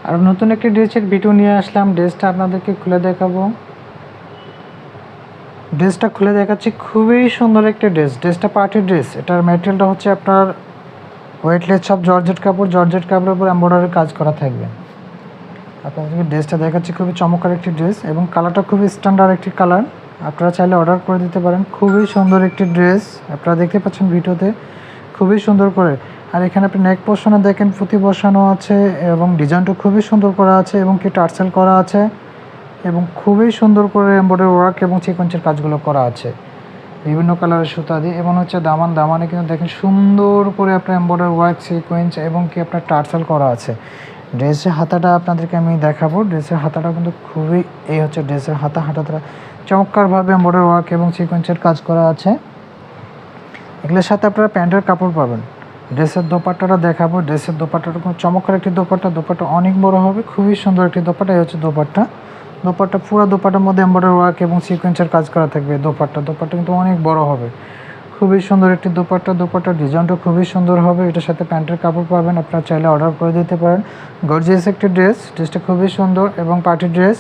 আর নতুন একটি ড্রেসের ভিডিও নিয়ে আসলাম। ড্রেসটা আপনাদেরকে খুলে দেখাবো। ড্রেসটা খুলে দেখাচ্ছি, খুবই সুন্দর একটি ড্রেস। ড্রেসটা পার্টি ড্রেস। এটার ম্যাটেরিয়ালটা হচ্ছে আপনার ওয়েটলেস সব জর্জেট কাপড়। জর্জেট কাপড়ের উপর এমব্রয়ডারি কাজ করা থাকবে। আপনাদেরকে ড্রেসটা দেখাচ্ছি, খুবই চমৎকার একটি ড্রেস এবং কালারটা খুবই স্ট্যান্ডার্ড একটি কালার। আপনারা চাইলে অর্ডার করে দিতে পারেন। খুবই সুন্দর একটি ড্রেস, আপনারা দেখতে পাচ্ছেন ভিডিওতে, খুবই সুন্দর করে। আর এখানে আপনি নেক পোর্শনে দেখেন পুঁতি বসানো আছে এবং ডিজাইনটা খুবই সুন্দর করা আছে এবং কি টার্সেল করা আছে এবং খুবই সুন্দর করে এমব্রয়ডারি ওয়ার্ক এবং সিকোয়েন্সের কাজগুলো করা আছে বিভিন্ন কালারের সুতা দিয়ে। এবং হচ্ছে দামানে কিন্তু দেখেন সুন্দর করে আপনার এমব্রয়ডারি ওয়ার্ক, সিকোয়েন্স এবং কি আপনার টার্সেল করা আছে। ড্রেসের হাতাটা আপনাদেরকে আমি দেখাবো। ড্রেসের হাতাটা কিন্তু খুবই, এই হচ্ছে ড্রেসের হাতাটা চমৎকারভাবে এমব্রয়ডারি ওয়ার্ক এবং সিকোয়েন্সের কাজ করা আছে। এগুলোর সাথে আপনারা প্যান্টের কাপড় পাবেন। ড্রেসের দোপাট্টাটা দেখাবো। ড্রেসের দোপাট্টাটা খুব চমৎকার একটি দোপাট্টা অনেক বড় হবে, খুবই সুন্দর একটি দোপাট্টা। এই হচ্ছে দোপাট্টা পুরো দোপাট্টার মধ্যে এমব্রয়ডারি ওয়ার্ক এবং সিকোয়েন্সের কাজ করা থাকবে। দোপাট্টা কিন্তু অনেক বড় হবে, খুবই সুন্দর একটি দোপাট্টার ডিজাইনটা খুবই সুন্দর হবে। এটার সাথে প্যান্টের কাপড় পাবেন, আপনারা চাইলে অর্ডার করে দিতে পারেন। গর্জিয়াস একটি ড্রেসটা খুবই সুন্দর এবং পার্টি ড্রেস।